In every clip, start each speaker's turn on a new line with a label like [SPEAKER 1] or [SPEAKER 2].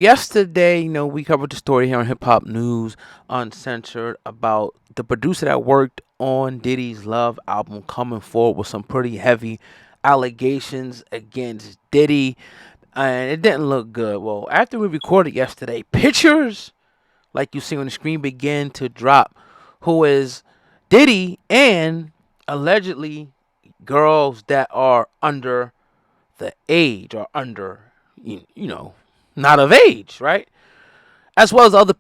[SPEAKER 1] Yesterday, we covered the story here on Hip Hop News Uncensored about the producer that worked on Diddy's Love album coming forward with some pretty heavy allegations against Diddy, and it didn't look good. Well, after we recorded yesterday, pictures like you see on the screen begin to drop. Who is Diddy and allegedly girls that are under the age or under, not of age, right? As well as other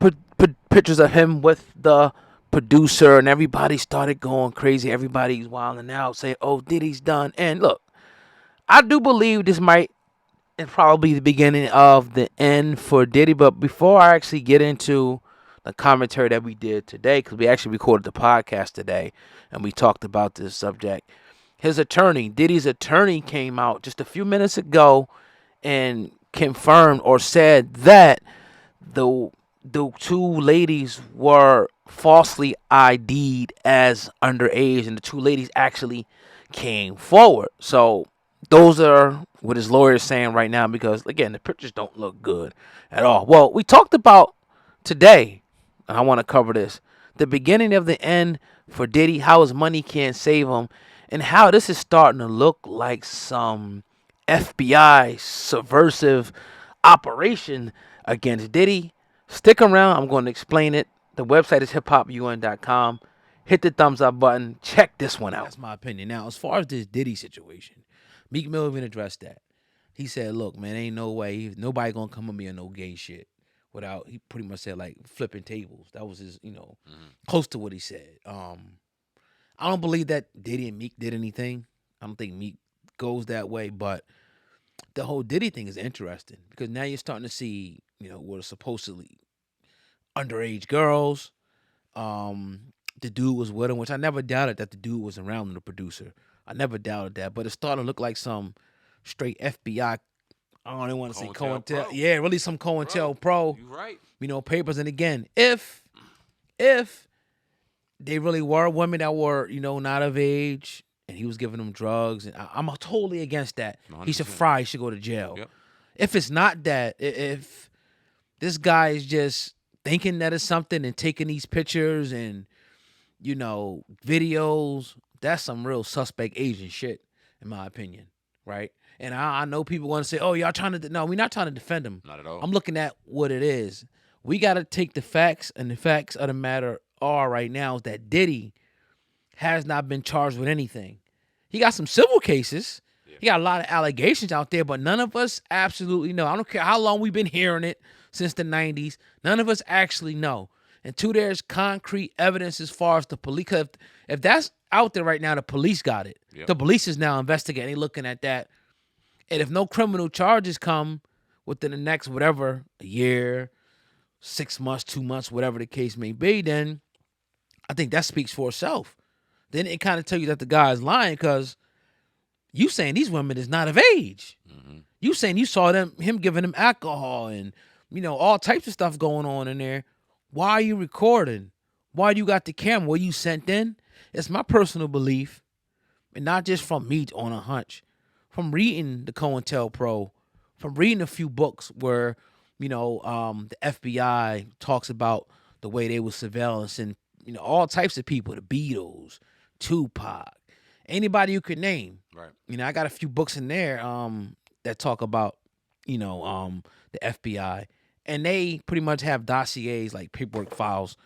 [SPEAKER 1] pictures of him with the producer, and everybody started going crazy. Everybody's wilding out, saying, "Oh, Diddy's done." And look, I do believe this might and probably the beginning of the end for Diddy. But before I actually get into the commentary that we did today, because we actually recorded the podcast today and we talked about this subject, his attorney, Diddy's attorney, came out just a few minutes ago and confirmed or said that the the two ladies were falsely ID'd as underage, and the two ladies actually came forward. So those are what his lawyer is saying right now, because again, the pictures don't look good at all. Well, we talked about today, and I want to cover this: the beginning of the end for Diddy, how his money can't save him, and how this is starting to look like some FBI subversive operation against Diddy. Stick around. I'm going to explain it. The website is hiphopun.com. Hit the thumbs up button. Check this one out. That's my opinion. Now, as far as this Diddy situation, Meek Mill even addressed that. He said, "Look, man, ain't no way nobody gonna come with me on no gay shit." Without, he pretty much said like flipping tables. That was his, close to what he said. I don't believe that Diddy and Meek did anything. I don't think Meek goes that way, but the whole Diddy thing is interesting because now you're starting to see, what are supposedly underage girls. The dude was with him, which I never doubted that the dude was around the producer. I never doubted that, but it's starting to look like some straight FBI. I don't even want to say COINTEL. Yeah, really some COINTEL Pro.
[SPEAKER 2] You right.
[SPEAKER 1] Papers. And again, if they really were women that were, not of age, and he was giving them drugs, and I'm totally against that. He should
[SPEAKER 2] 100%.
[SPEAKER 1] fry. He should go to jail.
[SPEAKER 2] Yep.
[SPEAKER 1] If it's not that, if this guy is just thinking that it's something and taking these pictures and videos, that's some real suspect Asian shit, in my opinion, right? And I know people want to say, "Oh, y'all trying to?" No, we're not trying to defend him.
[SPEAKER 2] Not at all.
[SPEAKER 1] I'm looking at what it is. We got to take the facts, and the facts of the matter are right now is that Diddy has not been charged with anything. He got some civil cases.
[SPEAKER 2] Yeah.
[SPEAKER 1] He got a lot of allegations out there, but none of us absolutely know. I don't care how long we've been hearing it since the 90s. None of us actually know. And two, there's concrete evidence as far as the police. Cause if that's out there right now, the police got it.
[SPEAKER 2] Yep.
[SPEAKER 1] The police is now investigating, looking at that. And if no criminal charges come within the next whatever, a year, 6 months, 2 months, whatever the case may be, then I think that speaks for itself. Then it kind of tell you that the guy is lying because you saying these women is not of age.
[SPEAKER 2] Mm-hmm.
[SPEAKER 1] You saying you saw him giving them alcohol and all types of stuff going on in there. Why are you recording? Why do you got the camera? Were you sent in? It's my personal belief, and not just from me on a hunch, from reading the COINTELPRO, from reading a few books where the FBI talks about the way they were surveillance and all types of people, the Beatles, Tupac, anybody you could name.
[SPEAKER 2] Right.
[SPEAKER 1] I got a few books in there that talk about the FBI, and they pretty much have dossiers like paperwork files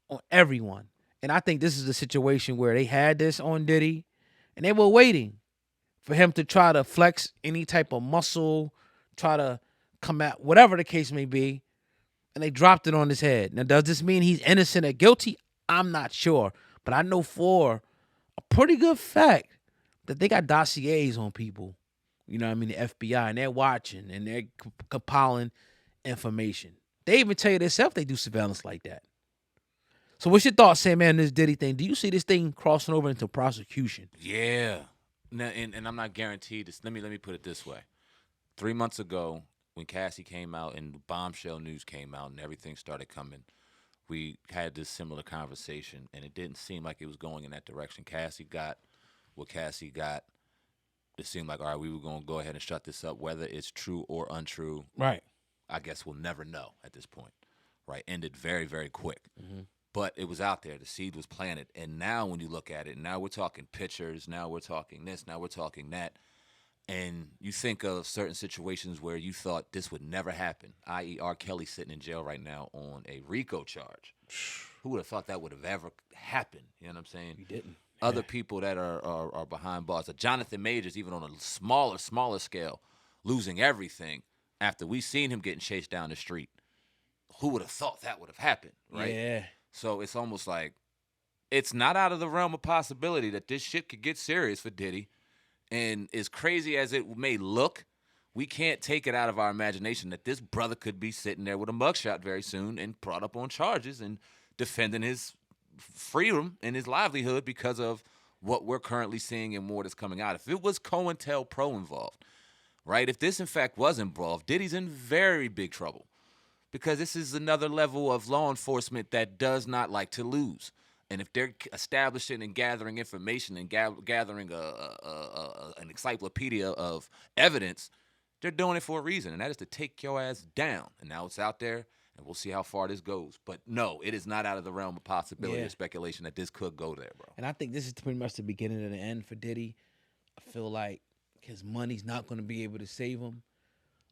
[SPEAKER 1] on everyone. And I think this is a situation where they had this on Diddy, and they were waiting for him to try to flex any type of muscle, try to come out, whatever the case may be, and they dropped it on his head. Now, does this mean he's innocent or guilty? I'm not sure, but I know for a pretty good fact that they got dossiers on people. The FBI, and they're watching and they're compiling information. They even tell you themselves they do surveillance like that. So what's your thoughts, Sam, man, this Diddy thing? Do you see this thing crossing over into prosecution?
[SPEAKER 2] Yeah. Now, and I'm not guaranteed this. Let me put it this way. 3 months ago, when Cassie came out and the bombshell news came out and everything started coming, we had this similar conversation, and it didn't seem like it was going in that direction. Cassie got what Cassie got. It seemed like, all right, we were going to go ahead and shut this up, whether it's true or untrue.
[SPEAKER 1] Right.
[SPEAKER 2] I guess we'll never know at this point, right? Ended very, very quick.
[SPEAKER 1] Mm-hmm.
[SPEAKER 2] But it was out there. The seed was planted. And now when you look at it, now we're talking pictures. Now we're talking this. Now we're talking that. And you think of certain situations where you thought this would never happen, i.e., R. Kelly sitting in jail right now on a RICO charge. Who would have thought that would have ever happened? You know what I'm saying?
[SPEAKER 1] You didn't.
[SPEAKER 2] Other people that are behind bars. Jonathan Majors, even on a smaller scale, losing everything after we seen him getting chased down the street. Who would have thought that would have happened, right?
[SPEAKER 1] Yeah.
[SPEAKER 2] So it's almost like it's not out of the realm of possibility that this shit could get serious for Diddy. And as crazy as it may look, we can't take it out of our imagination that this brother could be sitting there with a mugshot very soon and brought up on charges and defending his freedom and his livelihood because of what we're currently seeing and more that's coming out. If it was COINTELPRO involved, right? If this in fact was involved, Diddy's in very big trouble because this is another level of law enforcement that does not like to lose. And if they're establishing and gathering information and gathering an encyclopedia of evidence, they're doing it for a reason, and that is to take your ass down. And now it's out there, and we'll see how far this goes. But no, it is not out of the realm of possibility or speculation that this could go there, bro.
[SPEAKER 1] And I think this is pretty much the beginning of the end for Diddy. I feel like his money's not going to be able to save him.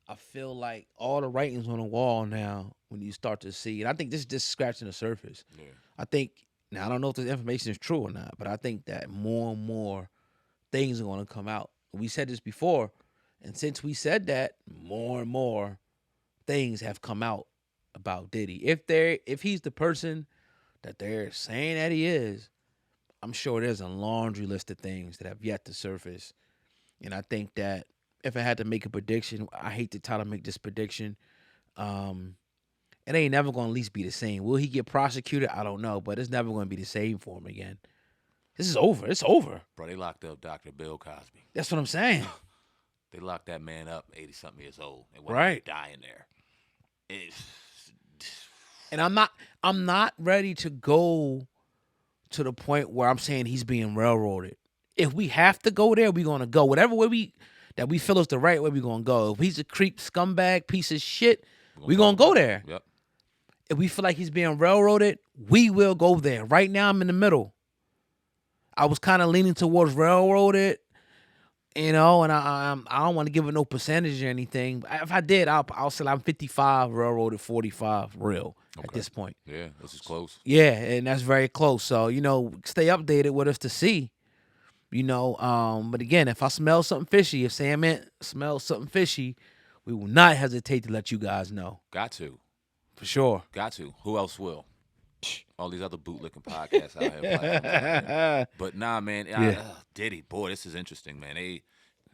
[SPEAKER 1] I feel like all the writing's on the wall now when you start to see, and I think this is just scratching the surface.
[SPEAKER 2] Yeah.
[SPEAKER 1] I think, now I don't know if this information is true or not, but I think that more and more things are going to come out. We said this before, and since we said that, more and more things have come out about Diddy. If he's the person that they're saying that he is, I'm sure there's a laundry list of things that have yet to surface. And I think that if I had to make a prediction, I hate to try to make this prediction. It ain't never going to at least be the same. Will he get prosecuted? I don't know, but it's never going to be the same for him again. This is over. It's over.
[SPEAKER 2] Bro, they locked up Dr. Bill Cosby.
[SPEAKER 1] That's what I'm saying.
[SPEAKER 2] They locked that man up, 80-something years old. And
[SPEAKER 1] Right.
[SPEAKER 2] Dying there.
[SPEAKER 1] And I'm not ready to go to the point where I'm saying he's being railroaded. If we have to go there, we're gonna go. Whatever way that we feel is the right way, we're gonna go. If he's a creep, scumbag, piece of shit, we're gonna go there.
[SPEAKER 2] Yep.
[SPEAKER 1] If we feel like he's being railroaded, we will go there. Right now, I'm in the middle. I was kind of leaning towards railroaded, and I don't want to give it no percentage or anything. If I did, I'll say I'm 55 railroaded, 45 real at this point.
[SPEAKER 2] Yeah, this is close.
[SPEAKER 1] Yeah, and that's very close. So, stay updated with us to see. But again, if I smell something fishy, if Samant smells something fishy, we will not hesitate to let you guys know.
[SPEAKER 2] Got to.
[SPEAKER 1] For sure.
[SPEAKER 2] Got to. Who else will? All these other bootlicking podcasts out here. But nah, man. Diddy, boy, this is interesting, man.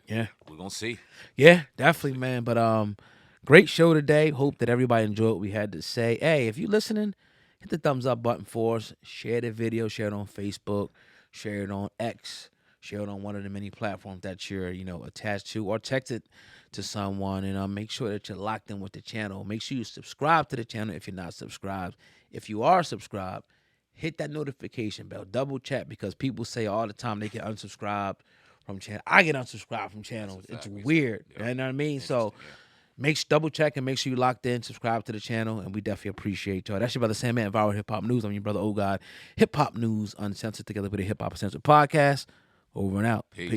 [SPEAKER 2] We're going to see.
[SPEAKER 1] Yeah, definitely, man. But great show today. Hope that everybody enjoyed what we had to say. Hey, if you're listening, hit the thumbs up button for us. Share the video. Share it on Facebook. Share it on X. Share it on one of the many platforms that you're, attached to, or text it to someone, and make sure that you're locked in with the channel. Make sure you subscribe to the channel if you're not subscribed. If you are subscribed, hit that notification bell. Double check, because people say all the time they get unsubscribed from channel. I get unsubscribed from channels. It's weird. You know what I mean? So double check and make sure you locked in, subscribe to the channel, and we definitely appreciate y'all. That's your brother Samant, Viral Hip Hop News. I'm your brother O-God. Hip Hop News Uncensored, together with the Hip Hop Uncensored podcast. Over and out.
[SPEAKER 2] Peace.